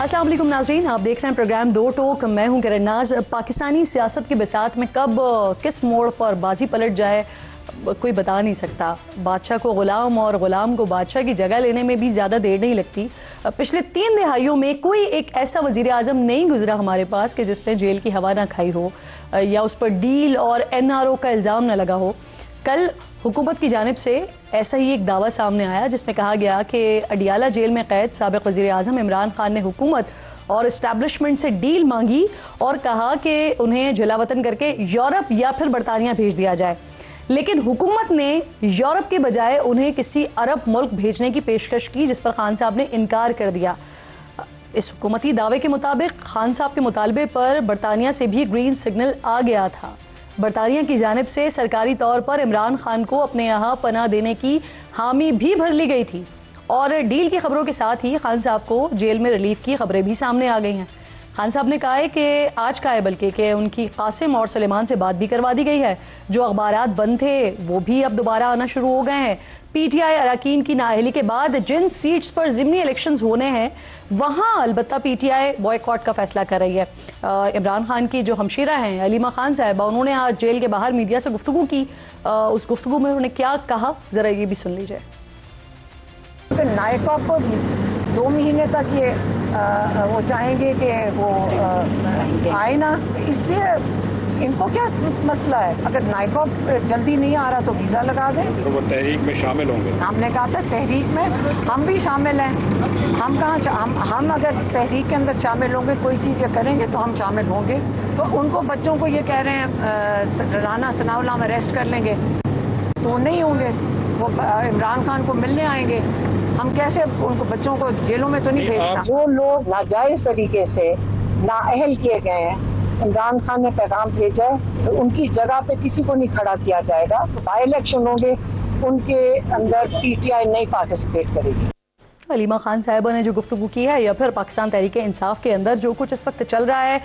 अस्सलाम वालेकुम नाज़रीन, आप देख रहे हैं प्रोग्राम दो टोक। मैं हूं किरण नाज। पाकिस्तानी सियासत के बिसात में कब किस मोड़ पर बाजी पलट जाए कोई बता नहीं सकता। बादशाह को ग़ुलाम और ग़ुलाम को बादशाह की जगह लेने में भी ज़्यादा देर नहीं लगती। पिछले 3 दिहाइयों में कोई एक ऐसा वज़ीर आज़म नहीं गुजरा हमारे पास कि जिसने जेल की हवा ना खाई हो या उस पर डील और NRO का इल्ज़ाम ना लगा हो। कल हुकूमत की जानिब से ऐसा ही एक दावा सामने आया जिसमें कहा गया कि अडियाला जेल में कैद साबिक़ वज़ीर आज़म इमरान खान ने हुकूमत और इस्टेब्लिशमेंट से डील मांगी और कहा कि उन्हें जलावतन करके यूरोप या फिर बरतानिया भेज दिया जाए। लेकिन हुकूमत ने यूरोप के बजाय उन्हें किसी अरब मुल्क भेजने की पेशकश की, जिस पर खान साहब ने इनकार कर दिया। इस हुकूमती दावे के मुताबिक खान साहब के मुतालबे पर बरतानिया से भी ग्रीन सिग्नल आ गया था। बरतानिया की जानिब से सरकारी तौर पर इमरान खान को अपने यहाँ पनाह देने की हामी भी भर ली गई थी और डील की खबरों के साथ ही खान साहब को जेल में रिलीफ की खबरें भी सामने आ गई हैं। खान साहब ने कहा है कि आज का है बल्कि कि उनकी कासिम और सुलेमान से बात भी करवा दी गई है। जो अखबारात बंद थे वो भी अब दोबारा आना शुरू हो गए हैं। PTI अरकान की नाअहली के बाद जिन सीट्स पर ज़िमनी इलेक्शंस होने हैं वहाँ अलबत्ता PTI बॉयकॉट का फैसला कर रही है। इमरान खान की जो हमशीरा हैं अलीमा खान साहिबा, उन्होंने आज जेल के बाहर मीडिया से गुफ्तगू की। उस गुफ्तगू में उन्होंने क्या कहा ज़रा ये भी सुन लीजिए। नायका को 2 महीने तक ये वो चाहेंगे कि वो आए ना, इसलिए इनको क्या मसला है। अगर नायका जल्दी नहीं आ रहा तो वीज़ा लगा दें, तो वो तहरीक में शामिल होंगे। हमने कहा था तहरीक में हम भी शामिल हैं। हम कहाँ हम अगर तहरीक के अंदर शामिल होंगे, कोई चीज़ ये करेंगे तो हम शामिल होंगे। तो उनको बच्चों को ये कह रहे हैं राना सनाउल्लाह में अरेस्ट कर लेंगे तो नहीं होंगे, वो इमरान खान को मिलने आएंगे। हम कैसे उनको बच्चों को जेलों में तो नहीं भेजना। जो लोग नाजायज तरीके से नाअहल किए गए हैं, इमरान खान ने पैगाम भेजा है तो उनकी जगह पे किसी को नहीं खड़ा किया जाएगा। तो बाई इलेक्शन होंगे, उनके अंदर PTI नहीं पार्टिसिपेट करेगी। अलीमा खान साहिबा ने जो गुफ्तगू की है या फिर पाकिस्तान तहरीक इंसाफ के अंदर जो कुछ इस वक्त चल रहा है,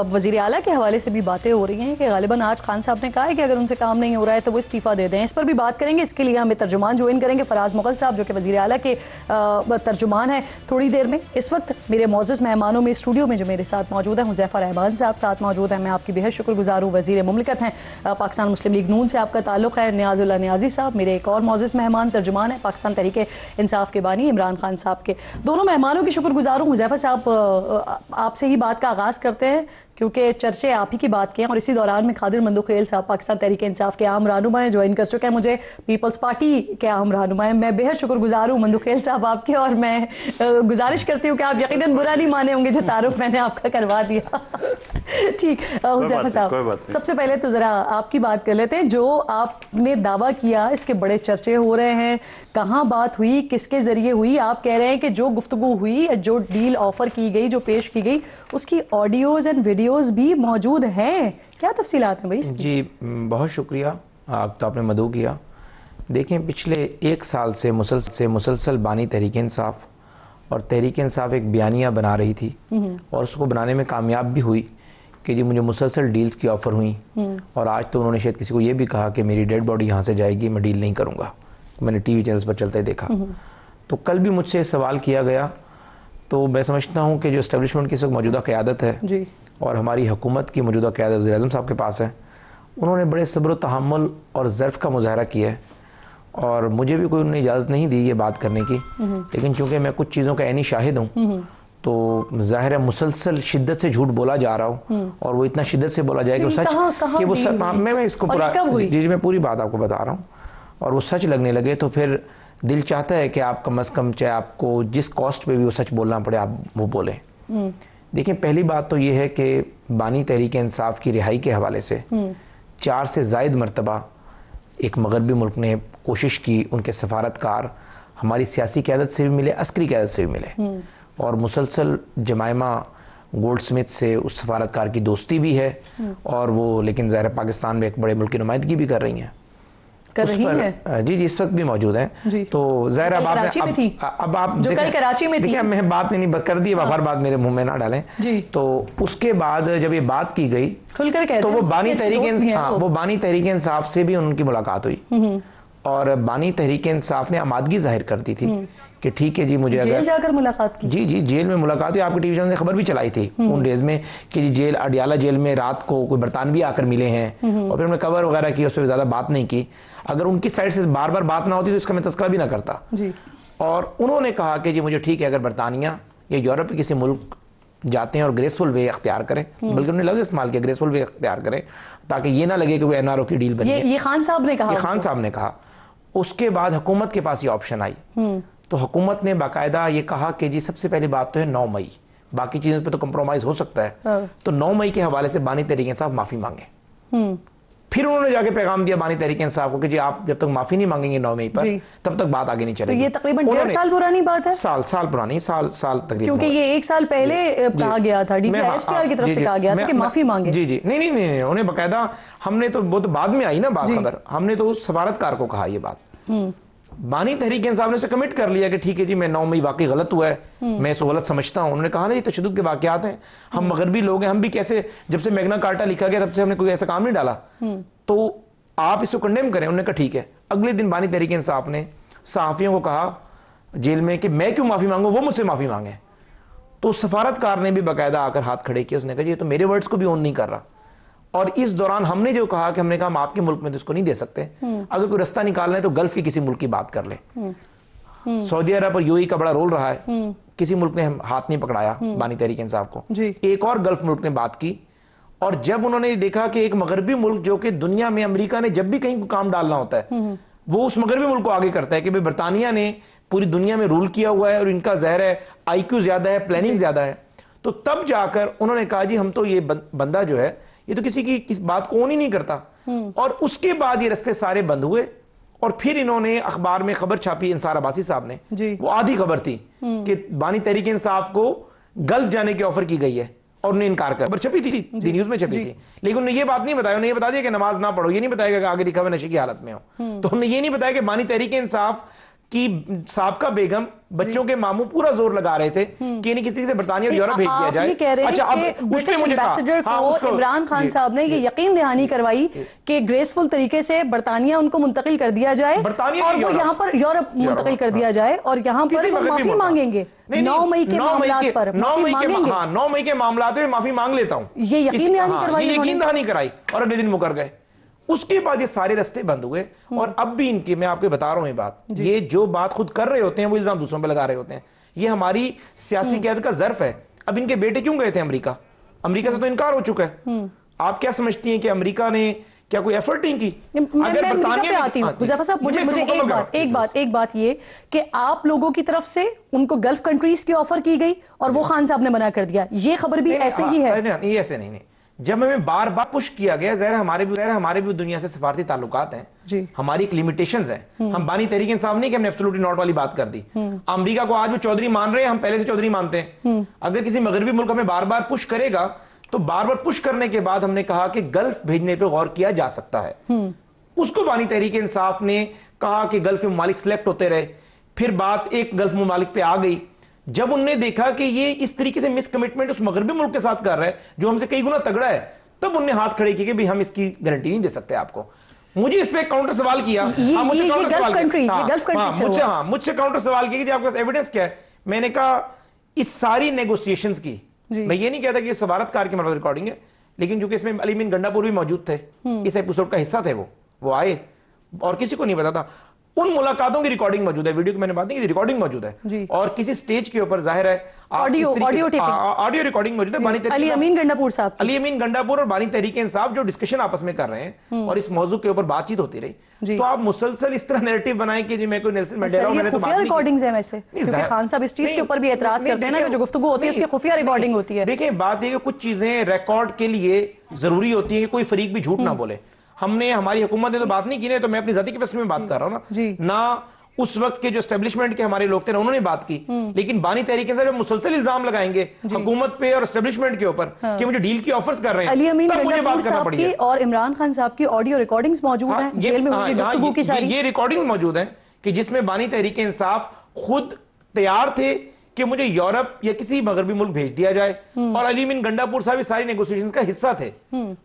वज़ीर आला के हवाले से भी बातें हो रही हैं कि गालिबन आज खान साहब ने कहा है कि अगर उनसे काम नहीं हो रहा है तो वो इस्तीफ़ा दे दें। इस पर भी बात करेंगे। इसके लिए हमें तर्जुमान ज्वाइन करेंगे, फराज मुगल साहब जो कि वज़ीर आला के तर्जुमान हैं, थोड़ी देर में। इस वक्त मेरे मौजूद मेहमानों में स्टूडियो में जो मेरे साथ मौजूद हैं, हुज़ैफ़ा रहमान साहब साथ मौजूद हैं। मैं आपकी बेहद शुक्रगुज़ार हूँ। वज़ीर मुमलिकत हैं, पाकिस्तान मुस्लिम लीग नून से आपका ताल्लुक़ है। नियाज़ुल्लाह नियाज़ी साहब मेरे एक और मौजूद मेहमान तर्जुमान है, पाकिस्तान तहरीक इंसाफ के बानी इमरान खान साहब के। दोनों मेहमानों की शुक्रगुजार हूं। हुज़ैफ़ा साहब, आपसे ही बात का आगाज़ करते हैं क्योंकि चर्चे आप ही की बात के हैं और इसी दौरान में खादिर मंदुखेल साहब पाकिस्तान तहरीक इंसाफ के आम रहनुमा हैं, ज्वाइन कर चुके हैं मुझे, पीपल्स पार्टी के आम रहनुमा हैं। मैं बेहद शुक्रगुजार हूँ मंदुखेल साहब आपके, और मैं गुजारिश करती हूँ कि आप यकीनन बुरा नहीं माने होंगे जो तारुफ मैंने आपका करवा दिया। ठीक, हुज़ैफ़ा साहब सबसे पहले तो ज़रा आपकी बात कर लेते हैं। जो आपने दावा किया, इसके बड़े चर्चे हो रहे हैं, कहाँ बात हुई, किसके ज़रिए हुई? आप कह रहे हैं कि जो गुफ्तगू हुई, जो डील ऑफ़र की गई, जो पेश की गई, उसकी ऑडियोज़ एंड वीडियोज़ भी मौजूद हैं। क्या तफसीलात हैं भाई इसकी? जी बहुत शुक्रिया, तो आपने मदऊ किया। देखें, पिछले 1 साल से मुसलसल बानी तहरीक इंसाफ और तहरीक इंसाफ एक बयानिया बना रही थी और उसको बनाने में कामयाब भी हुई कि जी मुझे मुसलसल डील्स की ऑफ़र हुई। और आज तो उन्होंने शायद किसी को ये भी कहा कि मेरी डेड बॉडी यहाँ से जाएगी, मैं डील नहीं करूँगा। मैंने TV चैनल्स पर चलते देखा। तो कल भी मुझसे सवाल किया गया। तो मैं समझता हूँ कि जो इस्टेब्लिशमेंट की इस वक्त मौजूदा क़यादत है जी, और हमारी हुकूमत की मौजूदा क़यादत वज़ीर आज़म साहब के पास है, उन्होंने बड़े सब्र व तहम्मुल और ज़र्फ़ का मुज़ाहरा किया है। और मुझे भी कोई उन्होंने इजाज़त नहीं दी ये बात करने की, लेकिन चूँकि मैं कुछ चीज़ों का ऐनी शाहिद हूँ तो ज़ाहिर है मुसलसल शिद्दत से झूठ बोला जा रहा हूँ और वो इतना शिद्दत से बोला जाए कि वो सच कि वो सच। मैं इसको पूरा जी मैं पूरी बात आपको बता रहा हूँ और वो सच लगने लगे तो फिर दिल चाहता है कि आप कम अज़ कम, चाहे आपको जिस कॉस्ट पे भी वो सच बोलना पड़े, आप वो बोलें। देखिए, पहली बात तो ये है कि बानी तहरीक इंसाफ की रिहाई के हवाले से 4 से ज़ायद मरतबा एक मगरबी मुल्क ने कोशिश की, उनके सफारतकार हमारी सियासी क़यादत से भी मिले, अस्करी क़यादत से भी मिले और मुसलसल जमाइमा गोल्ड स्मिथ से उस सफारतकार की दोस्ती भी है और वो लेकिन ज़ाहिर पाकिस्तान में एक बड़े मुल्क की नुमाइंदगी भी कर रही हैं। कर रही है जी इस वक्त भी मौजूद हैं। तो ज़ाहिर अब आप जो कल कराची में थी, देखिए मैं बात नहीं कर दी, हर बात मेरे मुंह में ना डालें। तो उसके बाद जब ये बात की गई तो वो बानी तहरीक इंसाफ से भी उनकी मुलाकात हुई और बानी तहरीक इंसाफ ने आमादगी जाहिर कर दी थी कि ठीक है जी, मुझे जेल जाकर मुलाकात की। जी जेल में मुलाकात हुई। आपकी टेलीविजन से खबर भी चलाई थी उन डेज में कि जी जेल, अडियाला जेल में रात को कोई बरतानवी आकर मिले हैं, और फिर हमने कवर वगैरह की, उस पर ज़्यादा बात नहीं की। अगर उनकी साइड से बार बार बात ना होती तो इसका मैं तस्करा भी ना करता जी। और उन्होंने कहा कि जी मुझे ठीक है, अगर बरतानिया या यूरोप के किसी मुल्क जाते हैं और ग्रेसफुल वे अख्तियार करें, बल्कि उन्होंने लफ्ज़ इस्तेमाल किया, ग्रेसफुल वे अख्तियार करें, ताकि ये ना लगे कि वो NRO की डील बनी है। ये खान साहब ने कहा, ये खान साहब ने कहा। उसके बाद हुकूमत के पास ये ऑप्शन आई, तो हुकूमत ने बाकायदा ये कहा कि जी सबसे पहली बात तो है 9 मई, बाकी चीज़ों पे तो कंप्रोमाइज हो सकता है, तो 9 मई के हवाले से बानी तहरीक इंसाफ माफ़ी मांगे। फिर उन्होंने जाके पैगाम दिया बानी तहरीक इंसाफ को कि जी आप जब तक माफी नहीं मांगेंगे 9 मई पर, तब तक बात आगे नहीं चलेगी। तो ये तकरीबन 1.5 साल पुरानी बात है। साल पुरानी, साल तकरीबन, क्योंकि ये 1 साल पहले कहा गया था, DPISPR की तरफ से कहा गया था कि माफी मांगे। जी नहीं, उन्हें बकायदा, हमने तो वो तो बाद में आई ना बात खबर, हमने तो सफारतकार को कहा ये बात। बानी तहरीक इंसाफ ने से कमिट कर लिया कि ठीक है जी, मैं 9 मई वाकई गलत हुआ है, मैं इसको गलत समझता हूं। उन्होंने कहा ना ये तशद्दुद के वाकयात हैं, हम मगरबी लोग हैं, हम भी कैसे, जब से मैग्ना कार्टा लिखा गया तब से हमने कोई ऐसा काम नहीं डाला, तो आप इसको कंडेम करें। उन्होंने कहा ठीक है। अगले दिन बानी तहरीक इंसाफ ने सहाफियों को कहा जेल में कि मैं क्यों माफी मांगू, वो मुझसे माफी मांगे। तो सफारतकार ने भी बाकायदा आकर हाथ खड़े किए, उसने कहा ये तो मेरे वर्ड्स को भी ऑन नहीं कर रहा। और इस दौरान हमने जो कहा कि हमने कहा हम आपके मुल्क में तो इसको नहीं दे सकते, अगर कोई रास्ता निकालना है तो गल्फ के किसी मुल्क की बात कर ले। सऊदी अरब और यूएई का बड़ा रोल रहा है, किसी मुल्क ने हाथ नहीं पकड़ाया बानी तहरीक इंसाफ को। एक और गल्फ मुल्क ने बात की, और जब उन्होंने देखा कि एक मगरबी मुल्क जो कि दुनिया में, अमेरिका ने जब भी कहीं काम डालना होता है वो उस मगरबी मुल्क को आगे करता है कि भाई बरतानिया ने पूरी दुनिया में रूल किया हुआ है और इनका ज़हर है, IQ ज्यादा है, प्लानिंग ज्यादा है, तो तब जाकर उन्होंने कहा जी हम तो ये बंदा जो है ये तो किसी की किस बात को ऑन ही नहीं करता। और उसके बाद ये रास्ते सारे बंद हुए, और फिर इन्होंने अखबार में खबर छापी, इंसार अब्बासी साहब ने, वो आधी खबर थी कि बानी तहरीक इंसाफ को गल्फ जाने की ऑफर की गई है, और उन्हें इनकार कर, खबर छपी थी, दी न्यूज में छपी थी, लेकिन उन्हें ये बात नहीं बताया। उन्हें ये बता दिया कि नमाज ना पढ़ो, ये नहीं बताया कि आगे लिखा हुआ नशे की हालत में हो। तो उन्हें ये नहीं बताया कि बानी तहरीक इंसाफ की साबका बेगम बच्चों के मामू पूरा जोर लगा रहे थे कि इन्हें किसी से बरतानिया और यूरोप भेज दिया जाए। अच्छा, अब उसने मुझे कहा इमरान खान साहब ने ये यकीन दहानी करवाई कि ग्रेसफुल तरीके से बरतानिया उनको मुंतकिल कर दिया जाए, और वो यहाँ पर यूरोप मुंतकिल कर दिया जाए, और यहाँ पर वो माफी मांगेंगे 9 मई के मामलात पर, 9 मई के मामलात में माफी मांग लेता हूँ, ये यकीन दहानी कराई, और अगले दिन मुकर गए। उसके बाद ये सारे रास्ते बंद हुए, और अब भी इनकी, मैं आपको बता रहा हूं ये बात, ये जो बात खुद कर रहे होते हैं वो इल्जाम दूसरों पे लगा रहे होते हैं। ये हमारी सियासी क़यादत का ज़र्फ है। अब इनके बेटे क्यों गए थे अमेरिका? अमेरिका से तो इनकार हो चुका है। आप क्या समझती हैं कि अमेरिका ने क्या कोई एफर्ट नहीं की? अगर बरतानिया आती हूं हुज़ैफा साहब, मुझे एक बात ये कि आप लोगों की तरफ से उनको गल्फ कंट्रीज की ऑफर की गई और वो खान साहब ने मना कर दिया, ये खबर भी ऐसे ही है? नहीं, ऐसे नहीं। जब हमें बार बार पुश किया गया, ज़ाहिर हमारे भी दुनिया से सफारती ताल्लुकात हैं, हमारी एक लिमिटेशंस हैं। हम बानी तहरीक इंसाफ नहीं कि हमने एब्सोल्युटली नॉट वाली बात कर दी। अमेरिका को आज भी चौधरी मान रहे हैं, हम पहले से चौधरी मानते हैं। अगर किसी मगरबी मुल्क हमें बार बार पुश करेगा, तो बार बार पुश करने के बाद हमने कहा कि गल्फ भेजने पर गौर किया जा सकता है। उसको बानी तहरीक इंसाफ ने कहा कि गल्फ के ममालिक सिलेक्ट होते रहे, फिर बात एक गल्फ ममालिक पे आ गई। जब उन्होंने देखा कि ये इस तरीके से मिस कमिटमेंट उस मगरबी मुल्क के साथ कर रहा है जो हमसे कई गुना तगड़ा है, तब उन्होंने हाथ खड़े किए कि भाई हम इसकी गारंटी नहीं दे सकते आपको। मुझे इस पे काउंटर सवाल किया, मुझसे काउंटर सवाल किया कि आपके पास एविडेंस क्या है? मैंने कहा इस सारी नेगोशिएशंस की, मैं ये नहीं कहता कि ये सवारतकार की रिकॉर्डिंग है, लेकिन चूंकि इसमें अली अमीन गंडापुर भी मौजूद थे, इस एपिसोड का हिस्सा थे, वो आए और किसी को नहीं पता था। उन मुलाकातों की रिकॉर्डिंग मौजूद है, वीडियो की मैंने बात नहीं की, रिकॉर्डिंग मौजूद है, और किसी स्टेज के ऊपर जाहिर है ऑडियो रिकॉर्डिंग मौजूद है। अली अमीन गंडापुर और बानी तहरीक इंसाफ जो डिस्कशन आपस में कर रहे हैं और इस मौजू के ऊपर बातचीत होती रही, तो आप मुसलसल इस तरह नैरेटिव बनाएं कि जी मैं कोई नेल्सन मंडेला हूं, मैंने तो बात रिकॉर्डिंग्स हैं वैसे, क्योंकि खान साहब इस चीज के ऊपर भी एतराज करते हैं ना, जो गुफ्तगू होती है उसकी खुफिया रिकॉर्डिंग होती है। देखिए बात ये कि कुछ चीजें रिकॉर्ड के लिए जरूरी होती है कि कोई फरीक भी झूठ ना बोले। हमने, हमारी हुकूमत ने तो बात नहीं की ना, तो मैं अपनी जाती कैपेसिटी में बात कर रहा हूं ना उस वक्त के जो एस्टेब्लिशमेंट के हमारे लोग थे ना, उन्होंने बात की। लेकिन बानी तहरीक से जब मुसलसल इल्जाम लगाएंगे हुकूमत पे और एस्टेब्लिशमेंट के ऊपर कि मुझे डील की ऑफर्स कर रहे हैं, तब मुझे बात करना पड़ेगा। और इमरान खान साहब की ऑडियो रिकॉर्डिंग्स मौजूद हैं जेल में हुई गुफ्तगू की सारी, ये रिकॉर्डिंग्स मौजूद हैं कि जिसमें बानी तहरीक इंसाफ खुद तैयार थे कि मुझे यूरोप या किसी मगरबी मुल्क भेज दिया जाए, और अली अमीन गंडापुर साहब सारी नेगोशिएशंस का हिस्सा थे।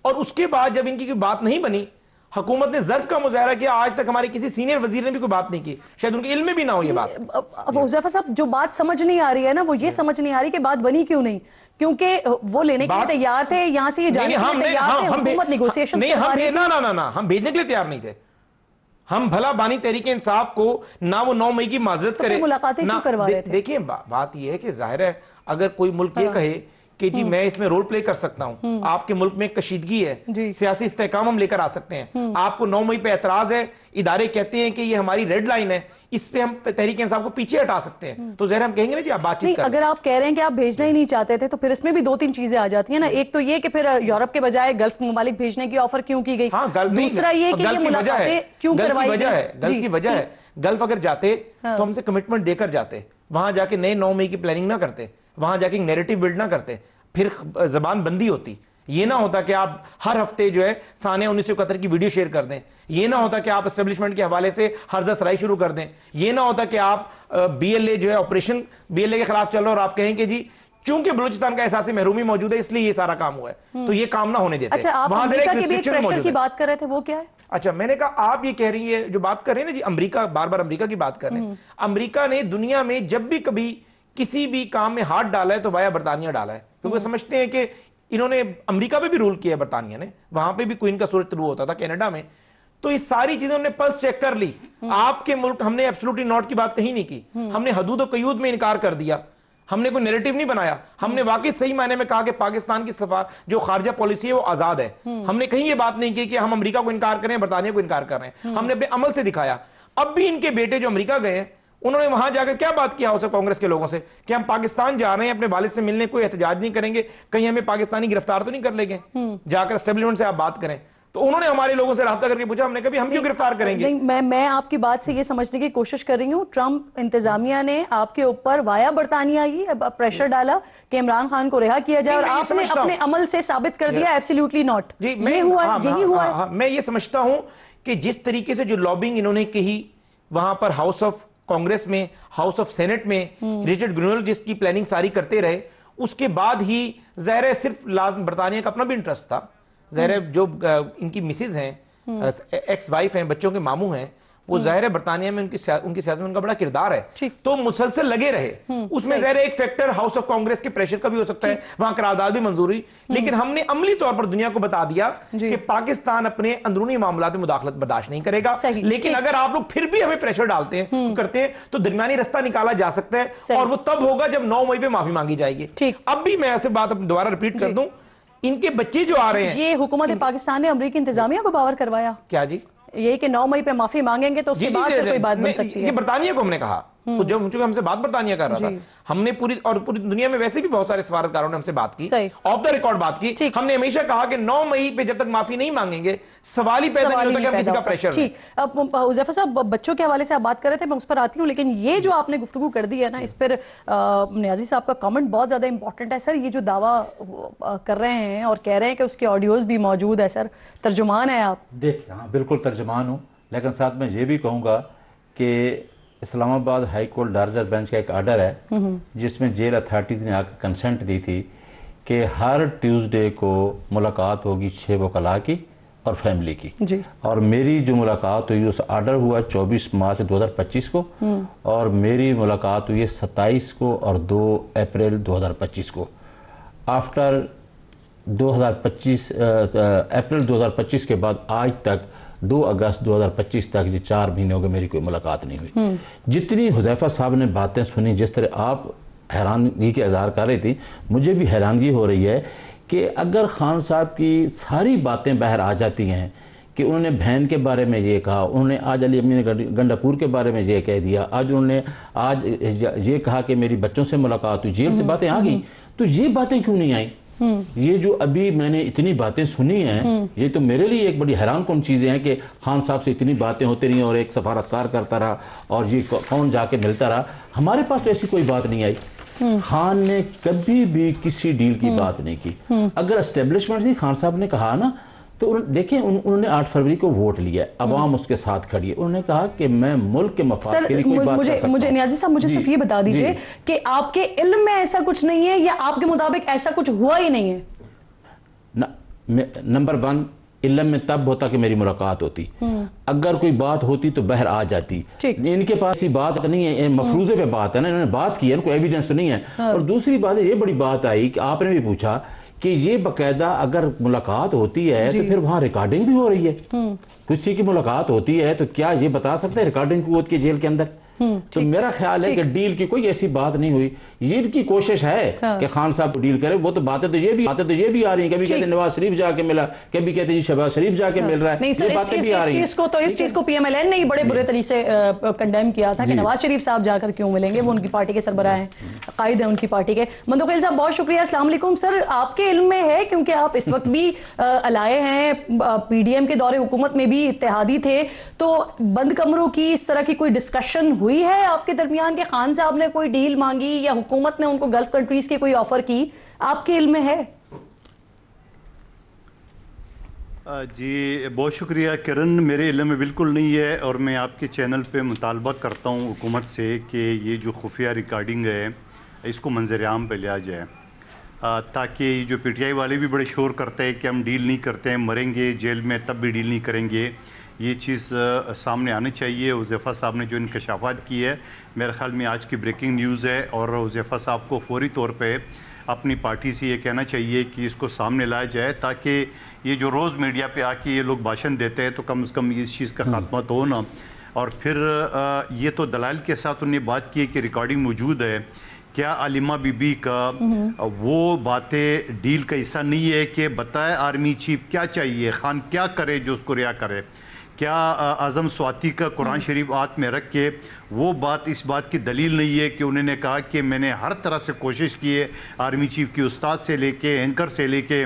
और उसके बाद जब इनकी कोई बात नहीं बनी, हुकूमत ने ज़र्फ का मुजाहरा किया, आज तक हमारे किसी सीनियर वजीर ने भी कोई बात नहीं की, शायद उनके इल्म में भी ना हो ये बात। अब हुज़ैफा साहब, जो बात समझ नहीं आ रही है ना, वो ये समझ नहीं आ रही कि बात बनी क्यों नहीं, क्योंकि वो लेने के लिए तैयार थे, यहाँ से ये जाने के लिए तैयार थे, हुकूमत नेगोशिएशंस करवा रही थी। ना हम भेजने के लिए तैयार नहीं थे। हम भला बानी तहरीक इंसाफ को ना वो 9 मई की माजरत करे, मुलाकातें क्यों करवा रहे थे? देखिए बात ये है कि जाहिर है अगर कोई मुल्क ये कहे कि जी मैं इसमें रोल प्ले कर सकता हूं, आपके मुल्क में कशीदगी है, सियासी इस्तेहकाम हम लेकर आ सकते हैं, आपको 9 मई पे एतराज है, इदारे कहते हैं कि ये हमारी रेड लाइन है, इस पे हम तहरीक इंसाफ को पीछे हटा सकते हैं, तो जहर हम कहेंगे ना जी आप बातचीत करें। अगर आप कह रहे हैं कि आप भेजना ही नहीं चाहते थे, तो फिर इसमें भी 2-3 चीजें आ जाती हैं ना। एक तो ये कि फिर यूरोप के बजाय गल्फ ममालिक भेजने की ऑफर क्यों की गई, दूसरा ये कि ये मुलाकातें क्यों करवाई गई। गल्फ की वजह है, गल्फ अगर जाते तो हमसे कमिटमेंट देकर जाते, वहां जाके नए 9 मई की प्लानिंग ना करते, वहां जाके नैरेटिव बिल्ड ना करते, फिर जबान बंदी होती। ये ना होता कि आप हर हफ्ते जो है साने 1971 की वीडियो शेयर कर दें, ये ना होता कि आप एस्टेब्लिशमेंट के हवाले से हर्जा सराई शुरू कर दें, ये ना होता कि आप BLA जो है ऑपरेशन BLA के खिलाफ चल रहा है और आप कहें कि जी चूंकि बलूचिस्तान का एहसास महरूमी मौजूद है इसलिए ये सारा काम हुआ है, तो ये काम ना होने देते। अच्छा, आप अमेरिका के भी एक प्रेशर की बात कर रहे थे, वो क्या है? अच्छा, मैंने कहा आप ये कह रही है, जो बात कर रहे हैं ना जी, अमेरिका, बार बार अमेरिका की बात कर रहे हैं। अमेरिका ने दुनिया में जब भी कभी किसी भी काम में हाथ डाला है तो वाया बरतानिया डाला है, क्योंकि समझते हैं कि इन्होंने अमेरिका पे भी रूल किया है बरतानिया ने, वहां पे भी क्वीन का सूरज तलू होता था कनाडा में, तो ये सारी चीजें हमने पल्स चेक कर ली। आपके मुल्क हमने एब्सोल्युटली नॉट की बात कहीं नहीं की, हमने हदूद और कयूद में इनकार कर दिया, हमने कोई नैरेटिव नहीं बनाया, हमने वाकई सही मायने में कहा कि पाकिस्तान की जो खारजा पॉलिसी है वो आजाद है। हमने कहीं ये बात नहीं की कि हम अमेरिका को इनकार करें, बरतानिया को इनकार कर रहे हैं, हमने अपने अमल से दिखाया। अब भी इनके बेटे जो अमेरिका गए हैं, उन्होंने वहां जाकर क्या बात किया हाउस ऑफ कांग्रेस के लोगों से कि हम पाकिस्तान जा रहे हैं, अपने वालिद से मिलने, कोई एहतजाज नहीं करेंगे, कहीं हमें पाकिस्तानी गिरफ्तार तो नहीं कर लेंगे, जाकर एस्टेब्लिशमेंट से आप बात करें। तो उन्होंने हमारे लोगों से राब्ता करके पूछा, हमने कभी हम क्यों गिरफ्तार करेंगे? नहीं, मैं आपकी बात से ये समझने की कोशिश कर रही हूँ, ट्रंप इंतजामिया ने आपके ऊपर वाया बरतानिया ही प्रेशर डाला कि इमरान खान को रिहा किया जाए, और आपने अपने अमल से साबित कर दिया एब्सोल्युटली नॉट। यही हुआ। मैं ये समझता हूं कि जिस तरीके से जो लॉबिंग इन्होंने कही वहां पर हाउस ऑफ कांग्रेस में, हाउस ऑफ सेनेट में, रिचर्ड ग्रीनवॉल्ड जिसकी प्लानिंग सारी करते रहे, उसके बाद ही ज़ाहिर है सिर्फ लाजम बरतानिया का अपना भी इंटरेस्ट था, ज़ाहिर है जो इनकी मिसेज हैं, एक्स वाइफ हैं, बच्चों के मामू हैं, वो ज़ाहिर है बरतानिया में उनकी सियासत में उनका बड़ा किरदार है, तो मुसलसल लगे रहे। उसमें ज़ाहिर है एक फैक्टर हाउस ऑफ कांग्रेस के प्रेशर का भी हो सकता है, वहां करारदाद भी मंजूर हुई, लेकिन हमने अमली तौर पर दुनिया को बता दिया कि पाकिस्तान अपने अंदरूनी मामलात में मुदाखलत बर्दाश्त नहीं करेगा, लेकिन अगर आप लोग फिर भी हमें प्रेशर डालते हैं, करते हैं, तो दरमियानी रास्ता निकाला जा सकता है, और वो तब होगा जब 9 मई पे माफी मांगी जाएगी। अब भी मैं ऐसे बात दोबारा रिपीट कर दूं, इनके बच्चे जो आ रहे हैं, ये हुकूमत पाकिस्तान ने अमेरिकी इंतजामिया को बावर करवाया क्या जी? यही कि 9 मई पे माफी मांगेंगे तो उसके बाद कोई बात बन सकती है। ये बरतानिया को हमने कहा, तो जब चूंकि हमसे बात बरतानिया कर रहा था, हमने पूरी दुनिया में वैसे भी बहुत सारे सफारतकारों ने हमसे बात की, ऑफ द रिकॉर्ड बात की। हमने हमेशा कहा कि 9 मई पे जब तक माफी नहीं मांगेंगे सवाल ही पैदा नहीं होता कि हम किसी का प्रेशर नहीं। अब हुज़ैफा साहब, बच्चों के हवाले से आप बात कर रहे थे, मैं उस पर आती हूँ, लेकिन ये जो आपने गुफ्तगू कर दी है ना, इस पर नियाजी साहब का कमेंट बहुत ज्यादा इंपॉर्टेंट है। सर, ये जो दावा कर रहे हैं और कह रहे हैं कि उसके ऑडियोज भी मौजूद है, सर तर्जुमान है आप? देखिए, हाँ बिल्कुल तर्जुमान हूँ, लेकिन साथ में ये भी कहूँगा कि इस्लामाबाद हाई कोर्ट डार्जर बेंच का एक आर्डर है जिसमें जेल अथॉरिटीज़ ने आकर कंसेंट दी थी कि हर ट्यूसडे को मुलाकात होगी 6 वकला की और फैमिली की जी। और मेरी जो मुलाकात हुई उस आर्डर हुआ 24 मार्च 2025 को, और मेरी मुलाकात हुई 27 को और 2 अप्रैल 2025 को। आफ्टर 2025 अप्रैल 2025 के बाद आज तक 2 अगस्त 2025 तक, ये 4 महीने हो गए, मेरी कोई मुलाकात नहीं हुई। जितनी हुज़ैफा साहब ने बातें सुनी, जिस तरह आप हैरानगी के इज़हार कर रही थी, मुझे भी हैरानगी हो रही है कि अगर खान साहब की सारी बातें बाहर आ जाती हैं कि उन्होंने बहन के बारे में ये कहा, उन्होंने आज अली अमीन गंडापुर के बारे में ये कह दिया, आज उन्होंने आज ये कहा कि मेरी बच्चों से मुलाकात हुई, जेल से बातें आ गई, तो ये बातें क्यों नहीं आई? ये जो अभी मैंने इतनी बातें सुनी हैं, ये तो मेरे लिए एक बड़ी हैरान कौन चीज़ें हैं कि खान साहब से इतनी बातें होती रही और एक सफारतकार करता रहा और ये कौन जाके मिलता रहा। हमारे पास तो ऐसी कोई बात नहीं आई। खान ने कभी भी किसी डील की बात नहीं की। अगर एस्टेब्लिशमेंट से खान साहब ने कहा ना, तो देखें उन्होंने 8 फरवरी को वोट लिया, अवाम उसके साथ खड़ी है, उन्होंने कहा कि मैं मुल्क के मफाद के लिए कोई बात कर सकता हूं। मुझे नियाजी साहब, मुझे सिर्फ ये बता दीजिए कि आपके इल्म में ऐसा कुछ नहीं है या आपके मुताबिक ऐसा कुछ हुआ ही नहीं है? नंबर 1, इल्म में तब होता कि मेरी मुलाकात होती, अगर कोई बात होती तो बहर आ जाती। इनके पास ये बात नहीं है, मफरूजे पे बात है ना, इन्होंने बात की है, इनको एविडेंस तो नहीं है। और दूसरी बात ये बड़ी बात आई कि आपने भी पूछा कि ये बाकायदा अगर मुलाकात होती है तो फिर वहां रिकॉर्डिंग भी हो रही है। किसी की मुलाकात होती है तो क्या ये बता सकते हैं रिकॉर्डिंग की होती है जेल के अंदर? तो मेरा ख्याल है कि डील की कोई ऐसी बात नहीं हुई। ये इनकी कोशिश है कि खान साहब को डील करे। वो तो बातें तो ये भी आ रही हैं, कभी कहते नवाज शरीफ जाके मिला, कभी कहते जी शहबाज शरीफ जाके मिल रहा है। नहीं सर, इस चीज को पीएमएलएन ने बड़े बुरे तरीके से कंडेम किया था कि नवाज शरीफ साहब जाकर क्यों मिलेंगे, वो उनकी पार्टी के सरबराह हैं, कायद हैं उनकी पार्टी के। मंदोखेल साहब बहुत शुक्रिया, अस्सलाम वालेकुम। सर आपके इल्म में है, क्योंकि आप इस वक्त भी अलाए हैं, पीडीएम के दौरे हुकूमत में भी इत्तेहादी थे, तो बंद कमरों की इस तरह की कोई डिस्कशन हुई है आपके दरमियान के खान साहब ने कोई डील मांगी या हुकूमत ने उनको गल्फ कंट्रीज की कोई ऑफर की, आपके इल्म में है? जी बहुत शुक्रिया किरण, मेरे इल्म में बिल्कुल नहीं है और मैं आपके चैनल पे मुतालबा करता हूँ हुकूमत से कि ये जो खुफिया रिकॉर्डिंग है इसको मंजर आम पे लिया जाए, ताकि जो पीटीआई वाले भी बड़े शोर करते हैं कि हम डील नहीं करते हैं, मरेंगे जेल में तब भी डील नहीं करेंगे, ये चीज़ सामने आनी चाहिए। हुज़ैफ़ा साहब ने जो इंकशाफात की है मेरे ख़्याल में आज की ब्रेकिंग न्यूज़ है और हुज़ैफ़ा साहब को फौरी तौर पे अपनी पार्टी से ये कहना चाहिए कि इसको सामने लाया जाए, ताकि ये जो रोज़ मीडिया पे आके ये लोग भाषण देते हैं तो कम से कम इस चीज़ का खात्मा तो हो ना। और फिर ये तो दलाल के साथ उन्हें बात की कि रिकॉर्डिंग मौजूद है, क्या आलिमा बीबी का वो बातें डील का हिस्सा नहीं है कि बताए आर्मी चीफ क्या चाहिए, खान क्या करे जो उसको रिहा करे? क्या आज़म स्वाति का कुरान शरीफ हाथ में रख के वो बात इस बात की दलील नहीं है कि उन्होंने कहा कि मैंने हर तरह से कोशिश की है आर्मी चीफ की उस्ताद से लेके एंकर से लेके,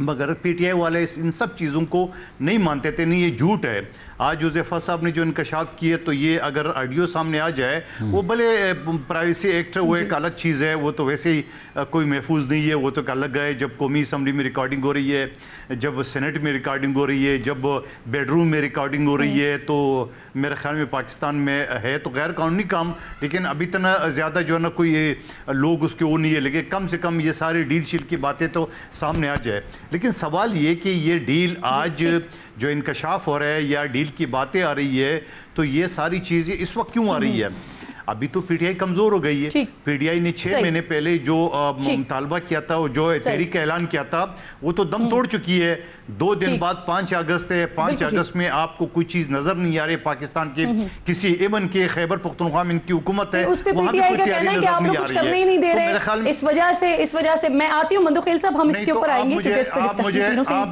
मगर पीटीआई वाले इन सब चीज़ों को नहीं मानते थे। नहीं, ये झूठ है। आज हुज़ैफ़ा साहब ने जो इंकशाफ किए तो ये अगर ऑडियो सामने आ जाए, वो भले प्राइवेसी एक्ट वो एक अलग चीज़ है, वो तो वैसे ही कोई महफूज नहीं है, वो तो अलग है। जब कौमी असम्बली में रिकॉर्डिंग हो रही है, जब सेनेट में रिकॉर्डिंग हो रही है, जब बेडरूम में रिकॉर्डिंग हो रही है, तो मेरे ख्याल में पाकिस्तान में है तो गैर कानूनी काम, लेकिन अभी इतना ज़्यादा जो है ना कोई लोग उसके वो नहीं है, लेकिन कम से कम ये सारी डील शील की बातें तो सामने आ जाए। लेकिन सवाल ये कि ये डील आज जो इंकशाफ हो रहा है या डील की बातें आ रही है, तो ये सारी चीज़ें इस वक्त क्यों आ रही है? अभी तो पीटीआई कमज़ोर हो गई है। पीटीआई ने 6 महीने पहले जो मुतालबा किया था, जो तहरीक का ऐलान किया था, वो तो दम तोड़ चुकी है। 2 दिन बाद 5 अगस्त है, 5 अगस्त में आपको कोई चीज़ नज़र नहीं आ रही पाकिस्तान के किसी इवन के खैबर पख्तूनख्वा में इनकी हुकूमत है, उस पे पीटीआई का कहना है कि आप लोग कुछ करने ही नहीं दे रहे। इस वजह से मैं आती हूँ मंदोखेल साहब, हम इसके ऊपर आएंगे क्योंकि इस पे डिस्कशन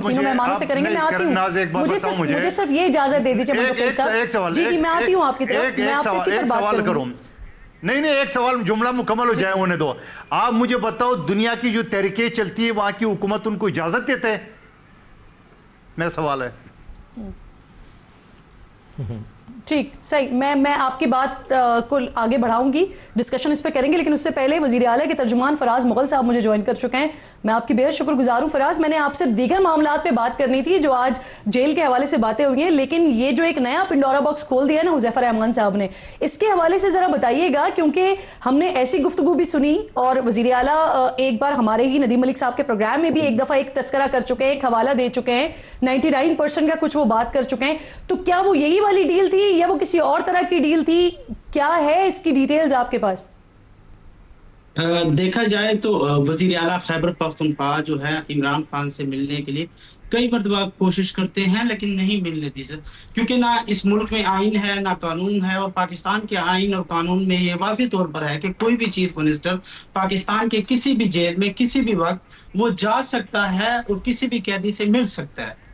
तीनों मेहमानों से करेंगे। मैं आती हूँ, मुझे सिर्फ ये इजाजत दे दीजिए मंदोखेल साहब। जी मैं आती हूँ आपकी तरफ, मैं आपसे इसी पर बात करूँ। नहीं, एक सवाल जुमला मुकम्मल हो जाए होने दो। आप मुझे बताओ, दुनिया की जो तहरीकें चलती है वहां की हुकूमत उनको इजाजत देते हैं? मेरा सवाल है। ठीक, सही। मैं आपकी बात को आगे बढ़ाऊंगी, डिस्कशन इस पे करेंगे, लेकिन उससे पहले वज़ीर आला के तर्जुमान फराज मुगल साहब मुझे ज्वाइन कर चुके हैं। मैं आपकी बेहद शुक्रगुजार हूँ फराज। मैंने आपसे दीगर मामलात पे बात करनी थी जो आज जेल के हवाले से बातें हुई हैं, लेकिन ये जो एक नया पिंडोरा बॉक्स खोल दिया ना हुज़ैफ़ा रहमान साहब ने, इसके हवाले से ज़रा बताइएगा, क्योंकि हमने ऐसी गुफ्तगू भी सुनी और वज़ीर आला एक बार हमारे ही नदीम मलिक साहब के प्रोग्राम में भी एक दफ़ा एक तस्करा कर चुके हैं, एक हवाला दे चुके हैं, 99% का कुछ वो बात कर चुके हैं। तो क्या वो यही वाली डील थी या वो किसी और तरह की डील थी? क्या है इसकी डिटेल्स आपके पास? देखा जाए तो वजीर आला खैबर पख्तूनख्वा जो है इमरान खान से मिलने के लिए कई मरतबा कोशिश करते हैं, लेकिन नहीं मिलने दी जाती, क्योंकि ना इस मुल्क में आइन है ना कानून है। और पाकिस्तान के आइन और कानून में ये वाज़ेह तौर पर है कि कोई भी चीफ मिनिस्टर पाकिस्तान के किसी भी जेल में किसी भी वक्त वो जा सकता है और किसी भी कैदी से मिल सकता है।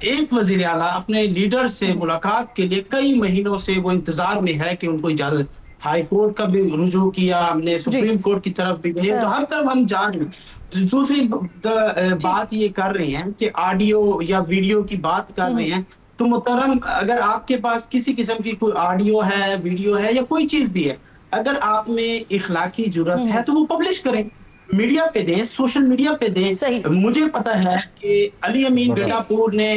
एक वजीर आला अपने लीडर से मुलाकात के लिए कई महीनों से वो इंतजार में है कि उनको इजाजत, हाई कोर्ट का भी रुजू किया हमने, सुप्रीम कोर्ट की तरफ भी गए, तो हर तरफ हम जा रहे हैं। दूसरी बात ये कर रहे हैं कि ऑडियो या वीडियो की बात कर रहे हैं, तो मुहतरम अगर आपके पास किसी किस्म की कोई ऑडियो है, वीडियो है या कोई चीज भी है, अगर आप में इखलाकी जुर्रत है तो वो पब्लिश करें। मीडिया पे दें, सोशल मीडिया पे दें। सही। मुझे पता है कि अली अमीन गंडापुर ने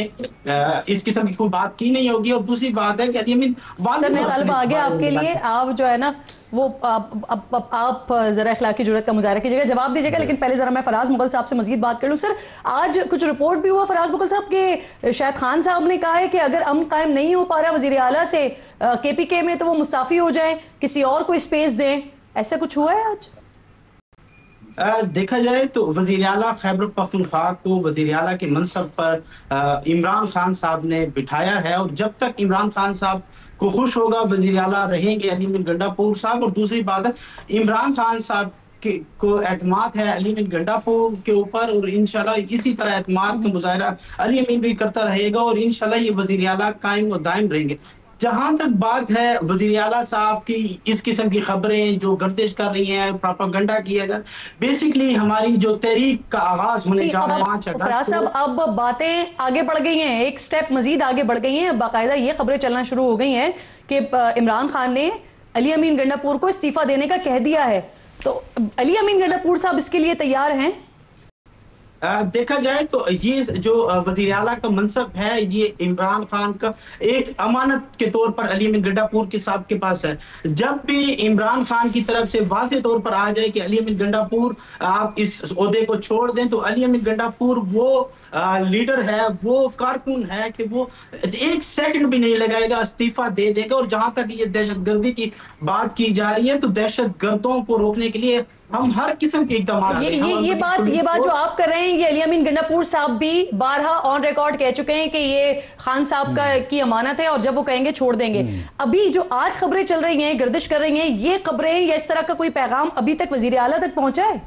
इस किस्म की कोई बात की नहीं होगी, और दूसरी बात है कि अली अमीन सर मैं तलब आगे आपके लिए, आप जो है ना वो आप जरा अखलाकी जुर्रत का मुजाहरा कीजिएगा, जवाब दीजिएगा, लेकिन पहले जरा मैं फराज मुगल साहब से मजीद बात कर लूं। सर आज कुछ रिपोर्ट भी हुआ फराज मुगल साहब के शायद खान साहब ने कहा है कि अगर अमन कायम नहीं हो पा रहा वजीर आला से KPK में तो वो मुस्ताफी हो जाए, किसी और को स्पेस दें, ऐसा कुछ हुआ है आज? देखा जाए तो वजीर आला खैबर पख्तूनख्वा को वजीर आला के मनसब पर इमरान खान साहब ने बिठाया है, और जब तक इमरान खान साहब को खुश होगा वजीर आला रहेंगे अली अमीन गंडापुर साहब। और दूसरी बात है, इमरान खान साहब को एतमाद है अली अमीन गंडापुर के ऊपर, और इंशाल्लाह इसी तरह एतमाद का मुजाहरा अली अमीन भी करता रहेगा, और इंशाल्लाह ये वजीर आला कायम और दायम रहेंगे। जहां तक बात है वजीर आला साहब की इस किस्म की खबरें जो गर्दिश कर रही हैं, प्रोपेगेंडा किया जाए, बेसिकली हमारी जो तहरीक का आगाज होने जा रहा है 5 अगस्त फराज साहब, अब बातें आगे बढ़ गई हैं, एक स्टेप मजीद आगे बढ़ गई हैं, बाकायदा ये खबरें चलना शुरू हो गई हैं कि इमरान खान ने अली अमीन गंडापुर को इस्तीफा देने का कह दिया है, तो अली अमीन गंडापुर साहब इसके लिए तैयार हैं? देखा जाए तो ये जो वजीर आला का मनसब है, ये इमरान खान का एक अमानत के तौर पर अली अमीन गंडापुर के साहब के पास है। जब भी इमरान खान की तरफ से वाज़े तौर पर आ जाए कि अली अमीन गंडापुर आप इस ओहदे को छोड़ दें, तो अली अमीन गंडापुर वो लीडर है, वो कारकुन है कि वो 1 सेकंड भी नहीं लगाएगा, इस्तीफा दे देगा। और जहां तक ये दहशतगर्दी की बात की जा रही है, तो दहशतगर्दों को रोकने के लिए हम हर किस्म के इक़दाम ये बात जो आप कर रहे हैं, ये अली अमीन गंडापुर साहब भी बारहा ऑन रिकॉर्ड कह चुके हैं कि ये खान साहब की अमानत है, और जब वो कहेंगे छोड़ देंगे। अभी जो आज खबरें चल रही हैं, गर्दिश कर रही हैं, ये खबरें या इस तरह का कोई पैगाम अभी तक वजीर आला तक पहुंचा है?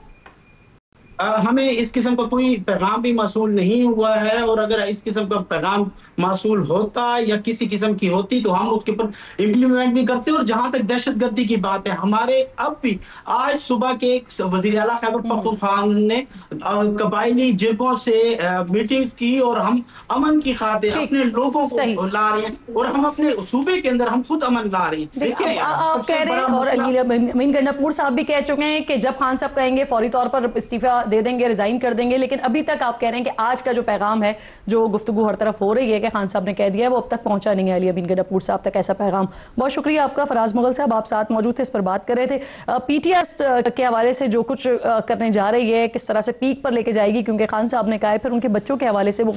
हमें इस किस्म का कोई पैगाम भी मासूल नहीं हुआ है, और अगर इस किस्म का पैगाम मासूल होता या किसी किस्म की होती तो हम उसके ऊपर इम्प्लीमेंट भी करते। और जहां तक दहशतगर्दी की बात है, हमारे अब भी आज सुबह के वजीर आला खैबर पख्तूनख्वा ने कबायली जिरगों से मीटिंग्स की, और हम अमन की खातिर अपने लोगों को ला रहे हैं, और हम अपने सूबे के अंदर हम खुद अमन ला रहे हैं। देखिए आप कह रहे हैं, और अली अमीन गंडापुर साहब भी कह चुके हैं कि जब खान साहब कहेंगे फौरी तौर पर इस्तीफा दे देंगे, रिजाइन कर देंगे, लेकिन अभी तक आप कह रहे हैं कि आज का जो पैगाम है, जो गुफ्तगू हर तरफ हो रही है कि खान साहब ने कह दिया है, वो अब तक पहुंचा नहीं है अली अमीन गंडापुर साहब तक ऐसा पैगाम। बहुत शुक्रिया आपका फराज मुगल साहब, आप साथ मौजूद थे, इस पर बात कर रहे थे। PTS के हवाले से जो कुछ करने जा रही है, किस तरह से पीक पर लेके जाएगी, क्योंकि खान साहब ने कहा है, फिर उनके बच्चों के हवाले से वो